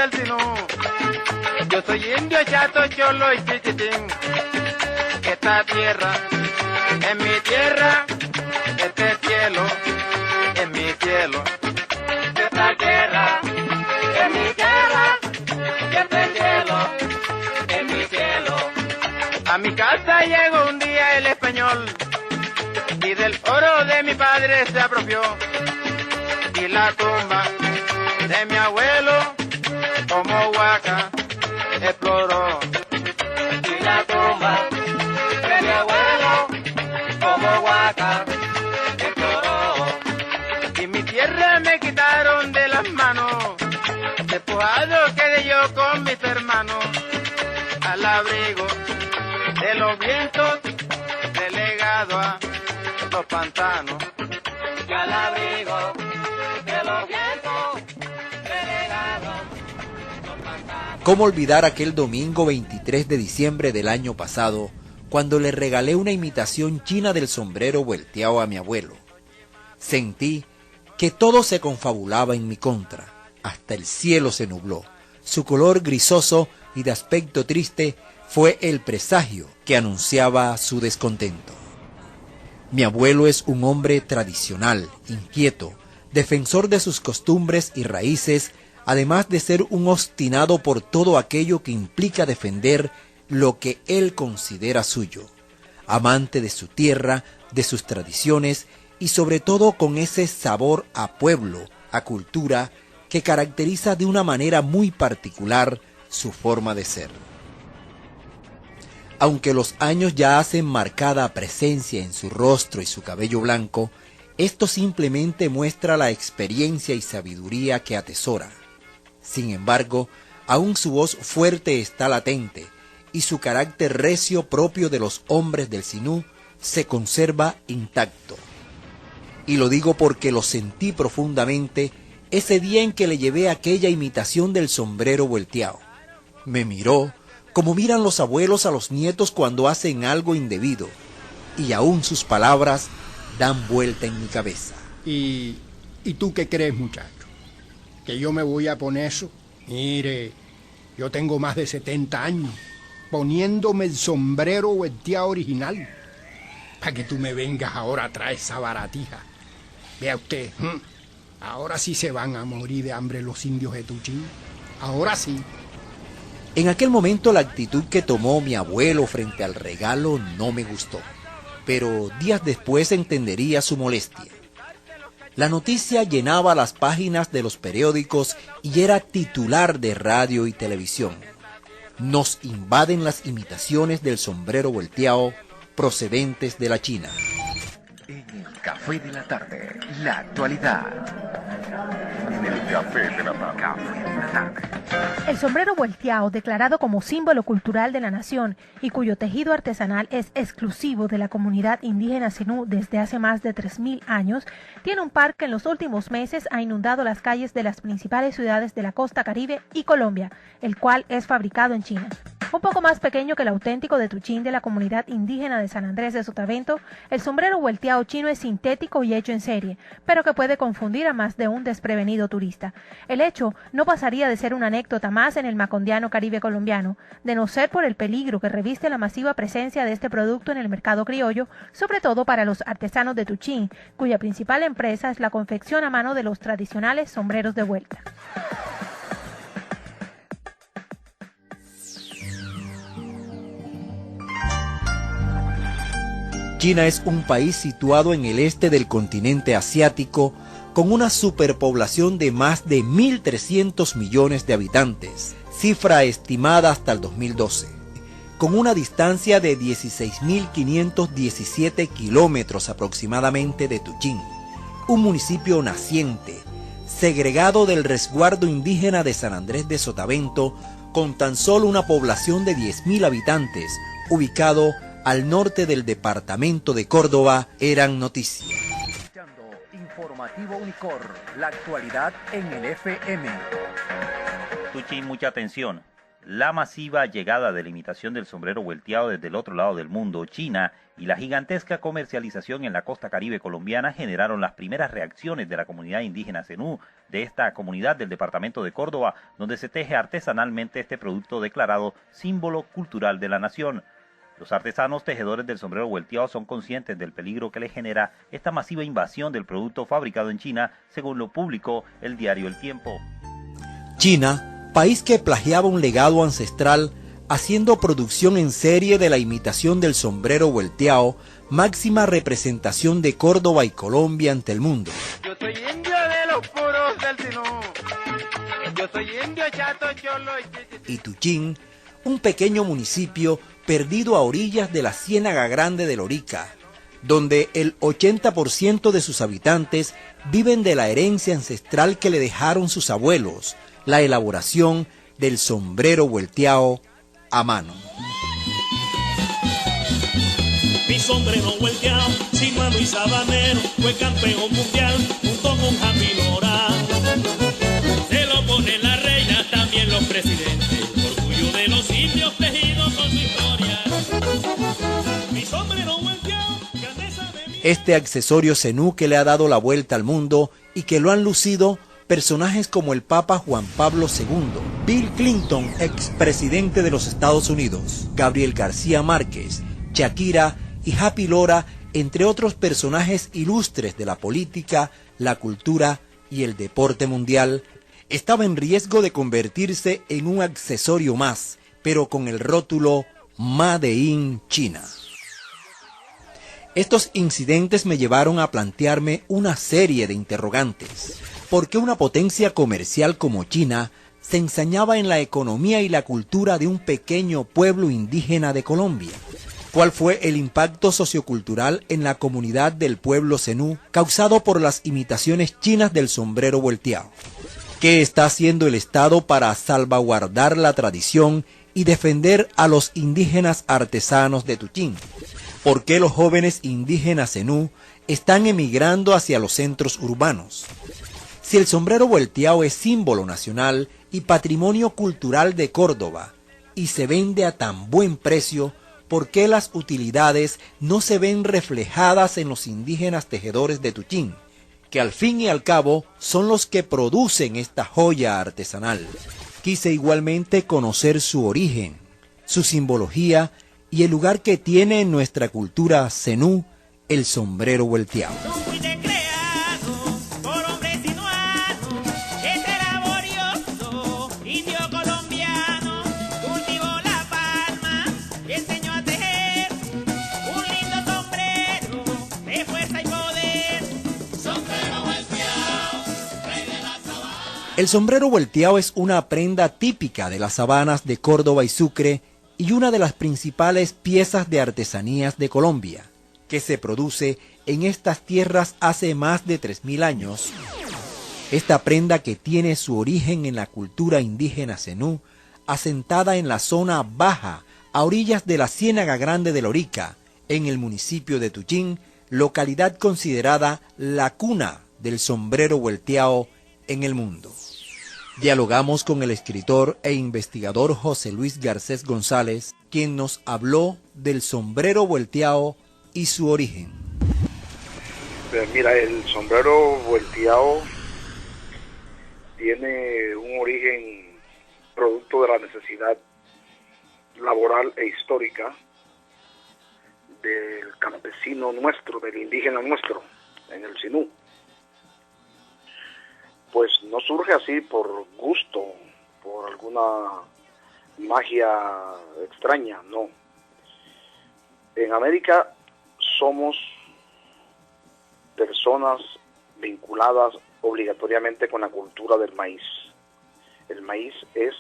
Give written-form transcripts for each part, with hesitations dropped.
del Sinú. Yo soy indio, chato, cholo y chiquitín. Esta tierra es mi tierra, este cielo es mi cielo. Esta tierra es mi tierra, este cielo es mi cielo. A mi casa llegó un día el español y del oro de mi padre se apropió. Y la tumba de mi abuelo como huaca exploró. Y la tumba de mi abuelo como huaca exploró. Y mi tierra me quitaron de las manos, despojado quedé yo con mis hermanos, al abrigo de los vientos, delegado a los pantanos. Y al abrigo de los vientos, delegado a los pantanos. ¿Cómo olvidar aquel domingo 23 de diciembre del año pasado, cuando le regalé una imitación china del sombrero volteado a mi abuelo? Sentí que todo se confabulaba en mi contra. Hasta el cielo se nubló. Su color grisoso y de aspecto triste fue el presagio que anunciaba su descontento. Mi abuelo es un hombre tradicional, inquieto, defensor de sus costumbres y raíces, además de ser un obstinado por todo aquello que implica defender lo que él considera suyo, amante de su tierra, de sus tradiciones y sobre todo con ese sabor a pueblo, a cultura, que caracteriza de una manera muy particular su forma de ser. Aunque los años ya hacen marcada presencia en su rostro y su cabello blanco, esto simplemente muestra la experiencia y sabiduría que atesora. Sin embargo, aún su voz fuerte está latente, y su carácter recio propio de los hombres del Sinú se conserva intacto. Y lo digo porque lo sentí profundamente ese día en que le llevé aquella imitación del sombrero volteado. Me miró como miran los abuelos a los nietos cuando hacen algo indebido, y aún sus palabras dan vuelta en mi cabeza. ¿Y tú qué crees, muchacho? ¿Que yo me voy a poner eso? Mire, yo tengo más de 70 años poniéndome el sombrero volteado original. Para que tú me vengas ahora a traer esa baratija. Vea usted, ahora sí se van a morir de hambre los indios de Tuchín. Ahora sí. En aquel momento la actitud que tomó mi abuelo frente al regalo no me gustó, pero días después entendería su molestia. La noticia llenaba las páginas de los periódicos y era titular de radio y televisión. Nos invaden las imitaciones del sombrero volteado procedentes de la China. En el Café de la Tarde, la actualidad. En el Café de la Tarde. Café de la Tarde. El sombrero volteado, declarado como símbolo cultural de la nación y cuyo tejido artesanal es exclusivo de la comunidad indígena Zenú desde hace más de 3.000 años, tiene un par que en los últimos meses ha inundado las calles de las principales ciudades de la costa Caribe y Colombia, el cual es fabricado en China. Un poco más pequeño que el auténtico de Tuchín de la comunidad indígena de San Andrés de Sotavento, el sombrero volteado chino es sintético y hecho en serie, pero que puede confundir a más de un desprevenido turista. El hecho no pasaría de ser una anécdota más en el macondiano Caribe colombiano, de no ser por el peligro que reviste la masiva presencia de este producto en el mercado criollo, sobre todo para los artesanos de Tuchín, cuya principal empresa es la confección a mano de los tradicionales sombreros de vuelta. China es un país situado en el este del continente asiático con una superpoblación de más de 1.300 millones de habitantes, cifra estimada hasta el 2012, con una distancia de 16.517 kilómetros aproximadamente de Tuchín, un municipio naciente, segregado del resguardo indígena de San Andrés de Sotavento, con tan solo una población de 10.000 habitantes, ubicado al norte del departamento de Córdoba, eran noticia. Informativo Unicor, la actualidad en el FM. Tuchín, mucha atención. La masiva llegada de la imitación del sombrero volteado desde el otro lado del mundo, China, y la gigantesca comercialización en la costa caribe colombiana generaron las primeras reacciones de la comunidad indígena zenú de esta comunidad del departamento de Córdoba, donde se teje artesanalmente este producto declarado símbolo cultural de la nación. Los artesanos tejedores del sombrero volteado son conscientes del peligro que le genera esta masiva invasión del producto fabricado en China, según lo publicó el diario El Tiempo. China, país que plagiaba un legado ancestral, haciendo producción en serie de la imitación del sombrero volteado, máxima representación de Córdoba y Colombia ante el mundo. Yo soy indio de los puros del Sinú. Yo soy indio, chato, cholo y chichitín. Y Tuchín, un pequeño municipio perdido a orillas de la Ciénaga Grande de Lorica, donde el 80% de sus habitantes viven de la herencia ancestral que le dejaron sus abuelos, la elaboración del sombrero volteado a mano. Mi sombrero volteado, sin mano y sabanero, fue campeón mundial junto con Javi Lora. Se lo pone la reina, también los presidentes, orgullo de los indios tejidos con su historia. Mi sombrero volteado, grandeza de mi... Este accesorio zenú que le ha dado la vuelta al mundo y que lo han lucido personajes como el Papa Juan Pablo II, Bill Clinton, expresidente de los Estados Unidos, Gabriel García Márquez, Shakira y Happy Lora, entre otros personajes ilustres de la política, la cultura y el deporte mundial, estaba en riesgo de convertirse en un accesorio más, pero con el rótulo Made in China. Estos incidentes me llevaron a plantearme una serie de interrogantes. ¿Por qué una potencia comercial como China se ensañaba en la economía y la cultura de un pequeño pueblo indígena de Colombia? ¿Cuál fue el impacto sociocultural en la comunidad del pueblo zenú causado por las imitaciones chinas del sombrero volteado? ¿Qué está haciendo el Estado para salvaguardar la tradición y defender a los indígenas artesanos de Tuchín? ¿Por qué los jóvenes indígenas zenú están emigrando hacia los centros urbanos? Si el sombrero volteado es símbolo nacional y patrimonio cultural de Córdoba y se vende a tan buen precio, ¿por qué las utilidades no se ven reflejadas en los indígenas tejedores de Tuchín, que al fin y al cabo son los que producen esta joya artesanal? Quise igualmente conocer su origen, su simbología y el lugar que tiene en nuestra cultura zenú el sombrero volteado. El sombrero volteado es una prenda típica de las sabanas de Córdoba y Sucre y una de las principales piezas de artesanías de Colombia, que se produce en estas tierras hace más de 3000 años. Esta prenda, que tiene su origen en la cultura indígena zenú, asentada en la zona baja, a orillas de la Ciénaga Grande de Lorica, en el municipio de Tuchín, localidad considerada la cuna del sombrero volteado en el mundo. Dialogamos con el escritor e investigador José Luis Garcés González, quien nos habló del sombrero volteado y su origen. Mira, el sombrero volteado tiene un origen producto de la necesidad laboral e histórica del campesino nuestro, del indígena nuestro, en el Sinú. Pues no surge así por gusto, por alguna magia extraña, no. En América somos personas vinculadas obligatoriamente con la cultura del maíz. El maíz es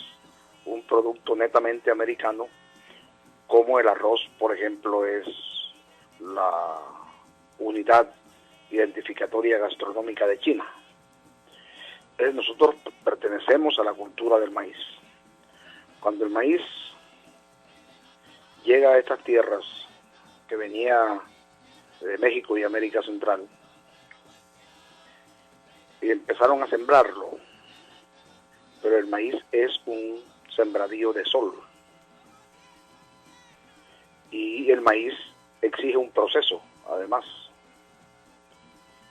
un producto netamente americano, como el arroz, por ejemplo, es la unidad identificatoria gastronómica de China. Entonces nosotros pertenecemos a la cultura del maíz. Cuando el maíz llega a estas tierras, que venía de México y América Central, y empezaron a sembrarlo, pero el maíz es un sembradío de sol. Y el maíz exige un proceso, además,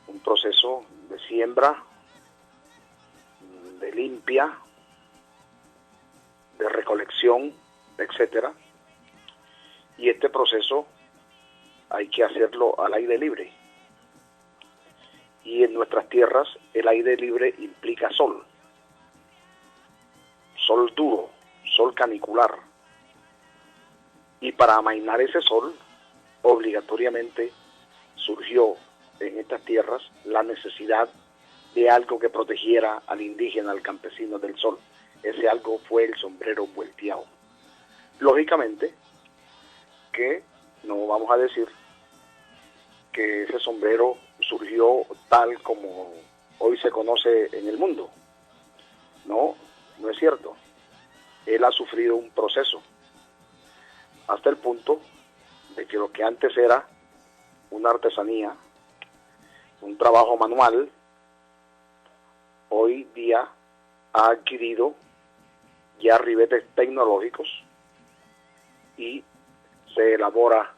un proceso de siembra, de limpia, de recolección, etcétera. Y este proceso hay que hacerlo al aire libre. Y en nuestras tierras el aire libre implica sol. Sol duro, sol canicular. Y para amainar ese sol, obligatoriamente surgió en estas tierras la necesidad de algo que protegiera al indígena, al campesino del sol. Ese algo fue el sombrero vuelteado. Lógicamente que no vamos a decir que ese sombrero surgió tal como hoy se conoce en el mundo. No, no es cierto. Él ha sufrido un proceso hasta el punto de que lo que antes era una artesanía, un trabajo manual, hoy día ha adquirido ya ribetes tecnológicos y se elabora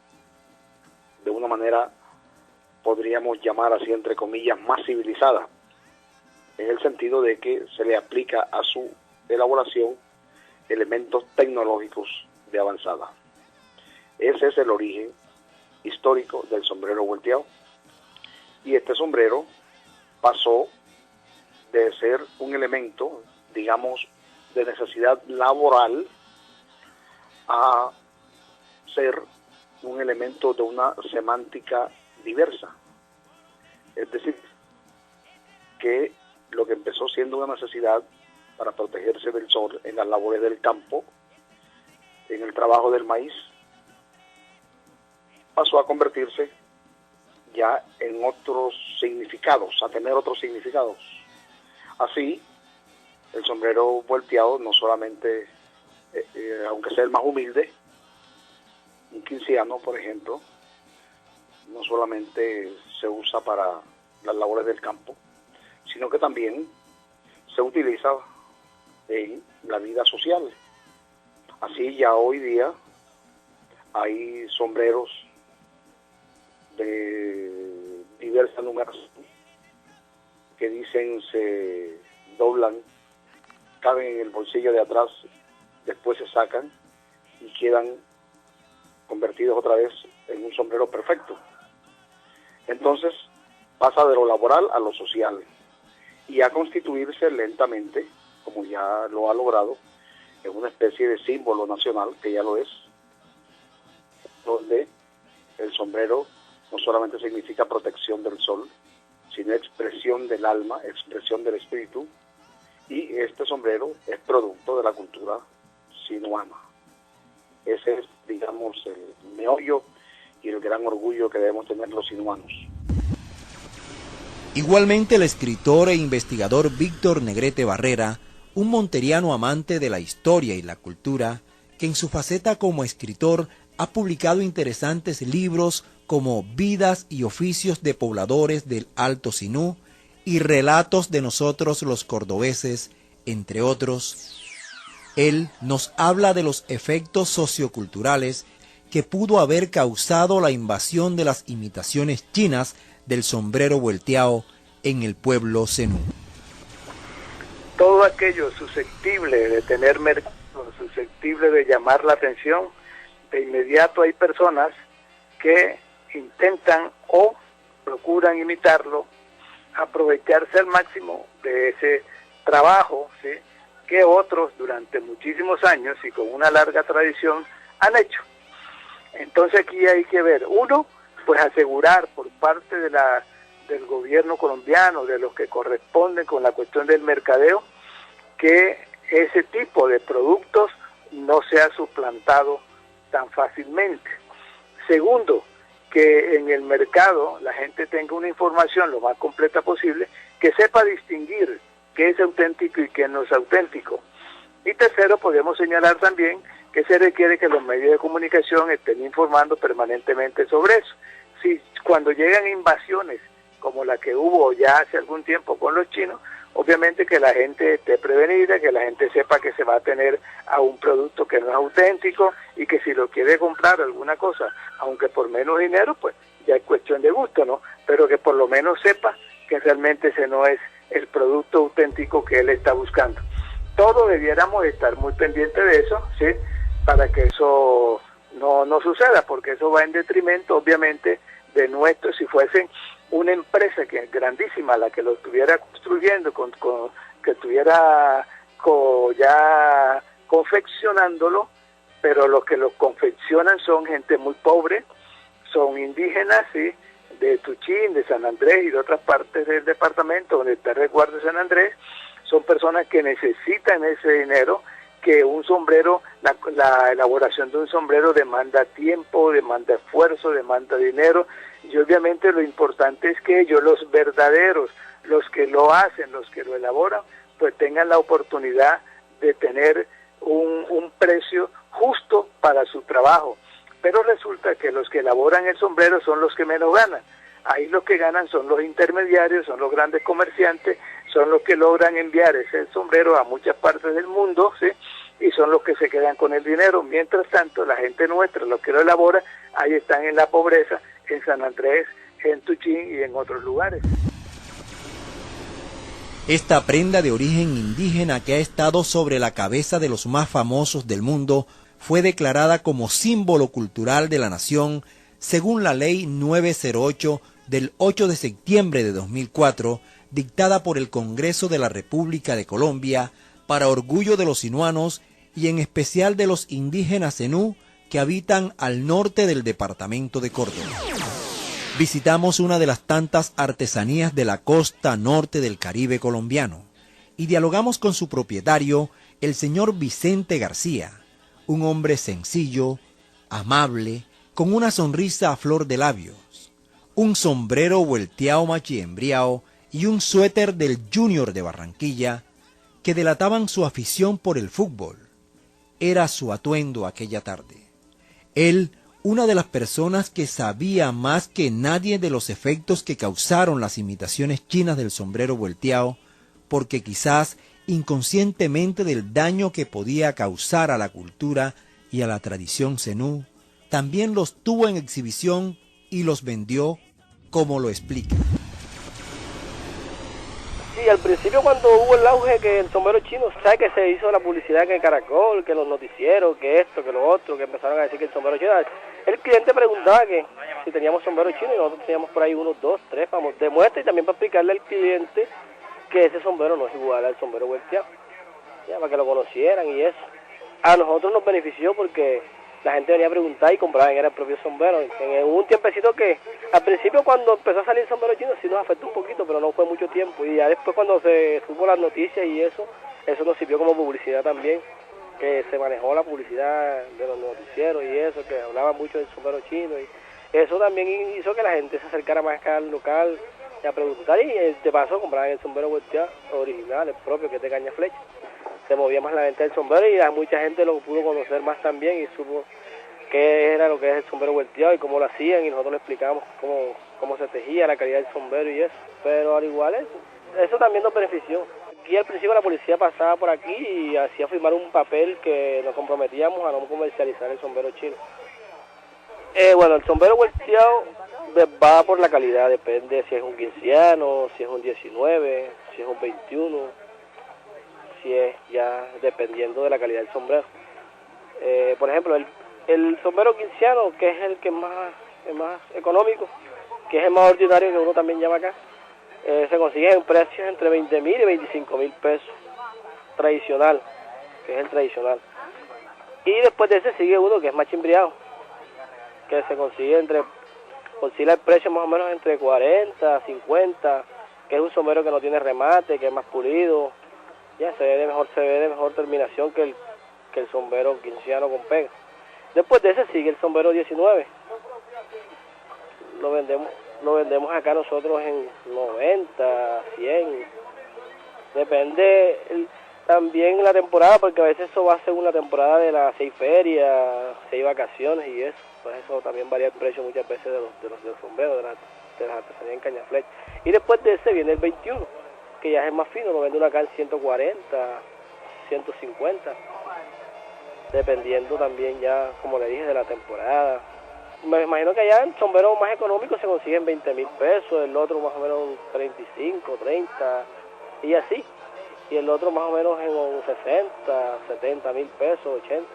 de una manera, podríamos llamar así entre comillas, más civilizada, en el sentido de que se le aplica a su elaboración elementos tecnológicos de avanzada. Ese es el origen histórico del sombrero volteado. Y este sombrero pasó de ser un elemento, digamos, de necesidad laboral a ser un elemento de una semántica diversa. Es decir, que lo que empezó siendo una necesidad para protegerse del sol en las labores del campo, en el trabajo del maíz, pasó a convertirse ya en otros significados, a tener otros significados. Así, el sombrero volteado no solamente, aunque sea el más humilde, un quinciano, por ejemplo, no solamente se usa para las labores del campo, sino que también se utiliza en la vida social. Así ya hoy día hay sombreros de diversa numeración que dicen se doblan, caben en el bolsillo de atrás, después se sacan y quedan convertidos otra vez en un sombrero perfecto. Entonces pasa de lo laboral a lo social y a constituirse lentamente, como ya lo ha logrado, en una especie de símbolo nacional, que ya lo es, donde el sombrero no solamente significa protección del sol, sino expresión del alma, expresión del espíritu, y este sombrero es producto de la cultura sinuana. Ese es, digamos, el meollo y el gran orgullo que debemos tener los sinuanos. Igualmente el escritor e investigador Víctor Negrete Barrera, un monteriano amante de la historia y la cultura, que en su faceta como escritor ha publicado interesantes libros como Vidas y oficios de pobladores del Alto Sinú y Relatos de nosotros los cordobeses, entre otros. Él nos habla de los efectos socioculturales que pudo haber causado la invasión de las imitaciones chinas del sombrero volteado en el pueblo zenú. Todo aquello susceptible de tener mercado, susceptible de llamar la atención, de inmediato hay personas que intentan o procuran imitarlo, aprovecharse al máximo de ese trabajo, ¿sí?, que otros durante muchísimos años y con una larga tradición han hecho. Entonces aquí hay que ver, uno, pues asegurar por parte de del gobierno colombiano, de los que corresponden con la cuestión del mercadeo, que ese tipo de productos no sea suplantado tan fácilmente. Segundo, que en el mercado la gente tenga una información lo más completa posible, que sepa distinguir qué es auténtico y qué no es auténtico. Y tercero, podemos señalar también que se requiere que los medios de comunicación estén informando permanentemente sobre eso. Si cuando llegan invasiones como la que hubo ya hace algún tiempo con los chinos, obviamente que la gente esté prevenida, que la gente sepa que se va a tener a un producto que no es auténtico y que si lo quiere comprar alguna cosa, aunque por menos dinero, pues ya es cuestión de gusto, ¿no? Pero que por lo menos sepa que realmente ese no es el producto auténtico que él está buscando. Todos debiéramos estar muy pendientes de eso, ¿sí? Para que eso no suceda, porque eso va en detrimento, obviamente, de nuestro, si fuese una empresa que es grandísima la que lo estuviera construyendo, que estuviera ya confeccionándolo, pero los que lo confeccionan son gente muy pobre, son indígenas, ¿sí? De Tuchín, de San Andrés y de otras partes del departamento donde está el resguardo de San Andrés. Son personas que necesitan ese dinero, que un sombrero, la elaboración de un sombrero demanda tiempo, demanda esfuerzo, demanda dinero, y obviamente lo importante es que ellos, los verdaderos, los que lo hacen, los que lo elaboran, pues tengan la oportunidad de tener un precio justo para su trabajo. Pero resulta que los que elaboran el sombrero son los que menos ganan. Ahí los que ganan son los intermediarios, son los grandes comerciantes, son los que logran enviar ese sombrero a muchas partes del mundo, ¿sí? Y son los que se quedan con el dinero. Mientras tanto, la gente nuestra, los que lo elabora, ahí están en la pobreza, en San Andrés, en Tuchín y en otros lugares. Esta prenda de origen indígena que ha estado sobre la cabeza de los más famosos del mundo fue declarada como símbolo cultural de la nación según la Ley 908 del 8 de septiembre de 2004, dictada por el Congreso de la República de Colombia para orgullo de los sinuanos y en especial de los indígenas zenú que habitan al norte del departamento de Córdoba. Visitamos una de las tantas artesanías de la costa norte del Caribe colombiano y dialogamos con su propietario, el señor Vicente García, un hombre sencillo, amable, con una sonrisa a flor de labios, un sombrero vuelteado machiembriao y un suéter del Junior de Barranquilla que delataban su afición por el fútbol. Era su atuendo aquella tarde. Él, una de las personas que sabía más que nadie de los efectos que causaron las imitaciones chinas del sombrero volteado, porque quizás inconscientemente del daño que podía causar a la cultura y a la tradición zenú, también los tuvo en exhibición y los vendió como lo explica. Sí, al principio cuando hubo el auge que el sombrero chino, sabe que se hizo la publicidad que Caracol, que los noticieros, que esto, que lo otro, que empezaron a decir que el sombrero chino, el cliente preguntaba que si teníamos sombrero chino y nosotros teníamos por ahí 1, 2, 3 de muestra y también para explicarle al cliente que ese sombrero no es igual al sombrero volteado, ya, para que lo conocieran y eso. A nosotros nos benefició porque la gente venía a preguntar y compraban, era el propio sombrero. Hubo un tiempecito que, al principio cuando empezó a salir el sombrero chino, sí nos afectó un poquito, pero no fue mucho tiempo. Y ya después cuando se supo las noticias y eso nos sirvió como publicidad también, que se manejó la publicidad de los noticieros y eso, que hablaban mucho del sombrero chino. Y eso también hizo que la gente se acercara más acá al local y a preguntar. Y de paso compraban el sombrero volteado original, el propio, que es de caña flecha. Se movía más la venta del sombrero y mucha gente lo pudo conocer más también y supo qué era lo que es el sombrero volteado y cómo lo hacían, y nosotros le explicamos cómo se tejía, la calidad del sombrero y eso. Pero al igual eso también nos benefició. Aquí al principio la policía pasaba por aquí y hacía firmar un papel que nos comprometíamos a no comercializar el sombrero chino. Bueno, el sombrero volteado va por la calidad, depende si es un 15, si es un 19, si es un 21. Si es ya dependiendo de la calidad del sombrero. Por ejemplo, el sombrero 15, que es el que es más económico, que es el más ordinario que uno también llama acá, se consigue en precios entre 20.000 y 25.000 pesos, tradicional, que es el tradicional. Y después de ese sigue uno que es más chimbriado, que se consigue oscila el precio más o menos entre 40, 50, que es un sombrero que no tiene remate, que es más pulido. Ya se ve de mejor terminación que el sombrero 15 con pega. Después de ese sigue el sombrero 19. Lo vendemos acá nosotros en 90, 100. Depende también la temporada, porque a veces eso va a ser una temporada de las 6 ferias, 6 vacaciones y eso. Pues eso también varía el precio muchas veces de los sombreros, de las artesanías en caña flecha. Y después de ese viene el 21. que ya es más fino, lo vende una acá en 140, 150, dependiendo también ya, como le dije, de la temporada. Me imagino que allá el sombrero más económico se consigue en 20,000 pesos, el otro más o menos 35, 30 y así. Y el otro más o menos en 60, 70,000 pesos, 80.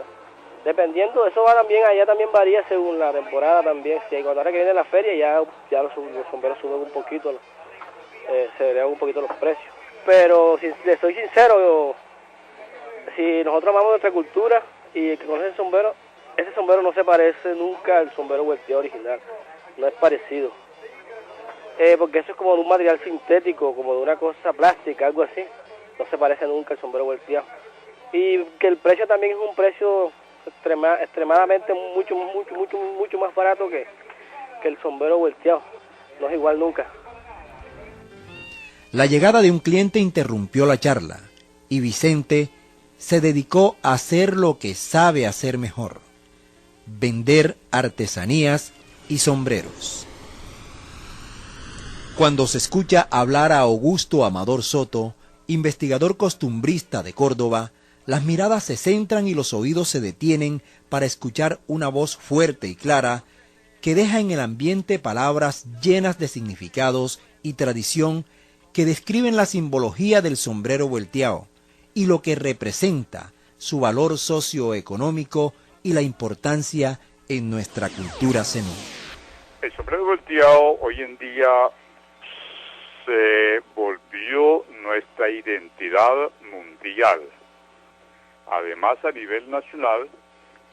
Dependiendo, eso va también, allá también varía según la temporada también. Si cuando ahora que viene la feria ya los sombreros suben un poquito, se elevan un poquito los precios. Pero si les soy sincero, si nosotros amamos nuestra cultura y el que conoce el sombrero, ese sombrero no se parece nunca al sombrero vuelteado original, no es parecido. Porque eso es como de un material sintético, como de una cosa plástica, algo así. No se parece nunca al sombrero vuelteado. Y que el precio también es un precio extremadamente mucho más barato que el sombrero vuelteado. No es igual nunca. La llegada de un cliente interrumpió la charla y Vicente se dedicó a hacer lo que sabe hacer mejor: vender artesanías y sombreros. Cuando se escucha hablar a Augusto Amador Soto, investigador costumbrista de Córdoba, las miradas se centran y los oídos se detienen para escuchar una voz fuerte y clara que deja en el ambiente palabras llenas de significados y tradición que describen la simbología del sombrero vuelteado y lo que representa, su valor socioeconómico y la importancia en nuestra cultura zenú. El sombrero volteado hoy en día se volvió nuestra identidad mundial. Además, a nivel nacional,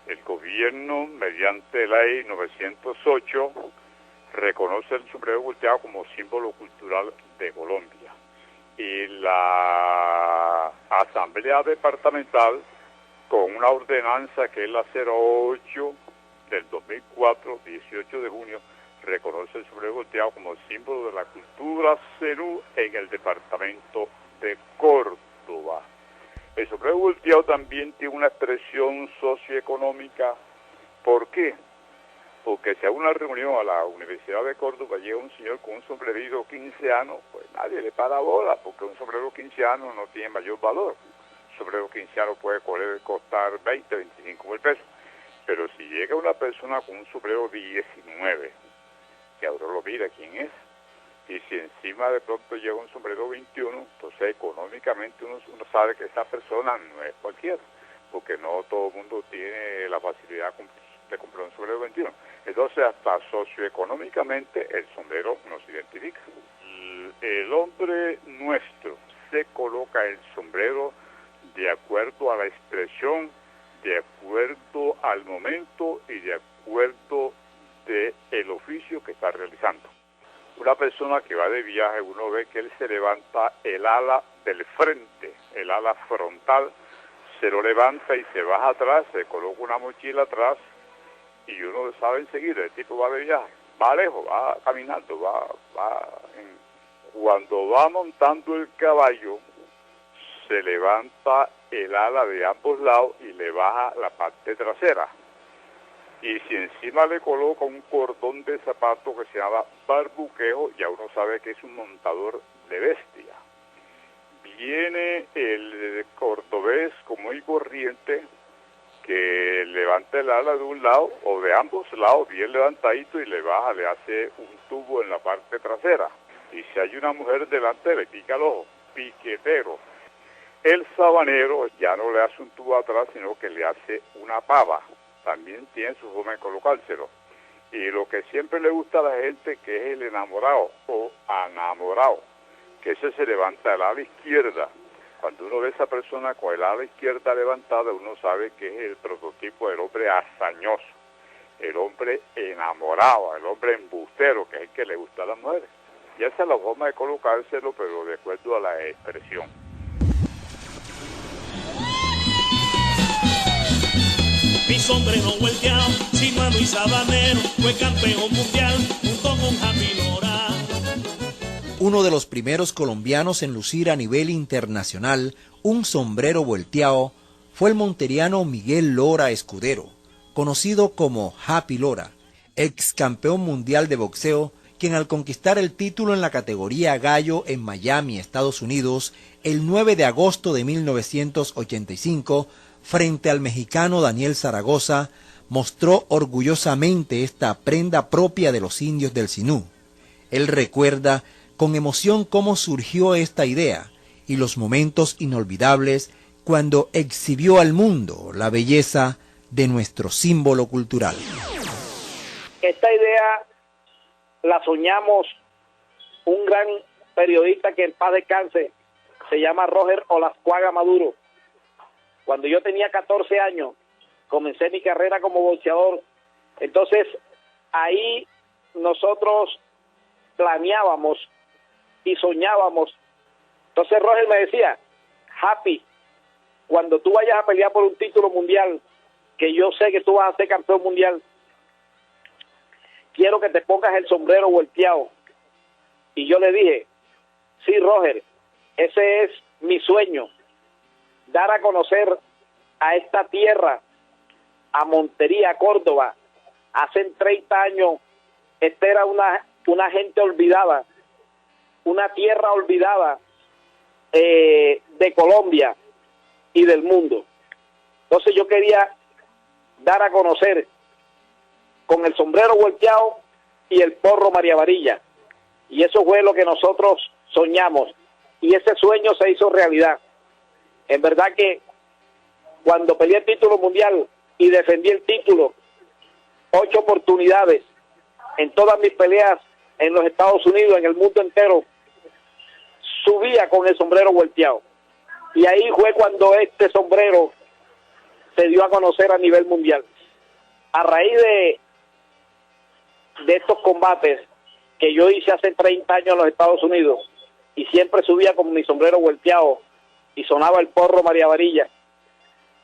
el gobierno, mediante ley 908, reconoce el sombrero volteado como símbolo cultural de Colombia. Y la Asamblea Departamental, con una ordenanza que es la 08 del 2004, 18 de junio, reconoce el sombrero volteado como símbolo de la cultura zenú en el departamento de Córdoba. El sombrero volteado también tiene una expresión socioeconómica. ¿Por qué? Porque si a una reunión a la Universidad de Córdoba llega un señor con un sombrerito quinceano, pues nadie le para bola, porque un sombrero quinceano no tiene mayor valor. Un sombrero quinceano puede costar 20, 25 mil pesos. Pero si llega una persona con un sombrero 19, que ahora lo mira quién es, y si encima de pronto llega un sombrero 21, entonces económicamente uno sabe que esa persona no es cualquiera, porque no todo el mundo tiene la facilidad de comprar un sombrero 21. Entonces hasta socioeconómicamente el sombrero nos identifica. El hombre nuestro se coloca el sombrero de acuerdo a la expresión, de acuerdo al momento y de acuerdo del oficio que está realizando. Una persona que va de viaje, uno ve que él se levanta el ala del frente, el ala frontal, se lo levanta y se baja atrás, se coloca una mochila atrás y uno sabe enseguida, el tipo va de viaje, va lejos, va caminando, cuando va montando el caballo, se levanta el ala de ambos lados y le baja la parte trasera. Y si encima le coloca un cordón de zapato que se llama barbuquejo, ya uno sabe que es un montador de bestia. Viene el cordobés común y corriente que levanta el ala de un lado o de ambos lados, bien levantadito, y le baja, le hace un tubo en la parte trasera. Y si hay una mujer delante, le pica el ojo, piquetero. El sabanero ya no le hace un tubo atrás, sino que le hace una pava. También tiene su forma de colocárselo. Y lo que siempre le gusta a la gente, que es el enamorado o anamorado, que ese se levanta el ala izquierda. Cuando uno ve a esa persona con el ala izquierda levantada, uno sabe que es el prototipo del hombre hazañoso, el hombre enamorado, el hombre embustero, que es el que le gusta a las mujeres. Y esa es la forma de colocárselo, pero de acuerdo a la expresión. Mi sombrero vuelteado, sinuano y sabanero, fue campeón mundial junto con Javi Lora. Uno de los primeros colombianos en lucir a nivel internacional un sombrero volteado fue el monteriano Miguel Lora Escudero, conocido como Happy Lora, ex campeón mundial de boxeo quien al conquistar el título en la categoría gallo en Miami, Estados Unidos, el 9 de agosto de 1985, frente al mexicano Daniel Zaragoza, mostró orgullosamente esta prenda propia de los indios del Zinú. Él recuerda con emoción cómo surgió esta idea y los momentos inolvidables cuando exhibió al mundo la belleza de nuestro símbolo cultural. Esta idea la soñamos un gran periodista que en paz descanse, se llama Roger Olascuaga Maduro. Cuando yo tenía 14 años, comencé mi carrera como boxeador. Entonces, ahí nosotros planeábamos y soñábamos. Entonces Roger me decía, Happy, cuando tú vayas a pelear por un título mundial, que yo sé que tú vas a ser campeón mundial, quiero que te pongas el sombrero volteado. Y yo le dije, sí, Roger, ese es mi sueño, dar a conocer a esta tierra, a Montería, Córdoba. Hace 30 años, esta era una gente olvidada, una tierra olvidada de Colombia y del mundo. Entonces yo quería dar a conocer con el sombrero volteado y el porro María Varilla, y eso fue lo que nosotros soñamos, y ese sueño se hizo realidad. En verdad que cuando peleé el título mundial y defendí el título 8 oportunidades en todas mis peleas en los Estados Unidos, en el mundo entero, subía con el sombrero volteado, y ahí fue cuando este sombrero se dio a conocer a nivel mundial. A raíz de estos combates que yo hice hace 30 años en los Estados Unidos, y siempre subía con mi sombrero volteado y sonaba el porro María Varilla,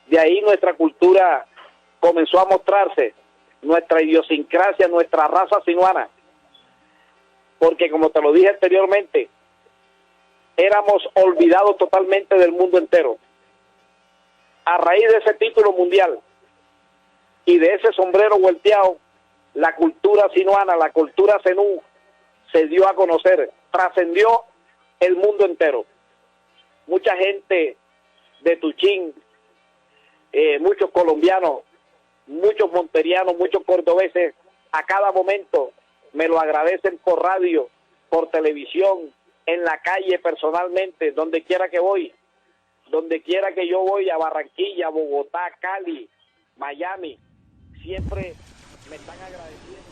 de ahí nuestra cultura comenzó a mostrarse, nuestra idiosincrasia, nuestra raza sinuana, porque como te lo dije anteriormente, éramos olvidados totalmente del mundo entero. A raíz de ese título mundial y de ese sombrero volteado, la cultura sinuana, la cultura zenú, se dio a conocer, trascendió el mundo entero. Mucha gente de Tuchín, muchos colombianos, muchos monterianos, muchos cordobeses, a cada momento me lo agradecen por radio, por televisión, en la calle, personalmente, donde quiera que voy, donde quiera que yo voy, a Barranquilla, Bogotá, Cali, Miami, siempre me están agradeciendo.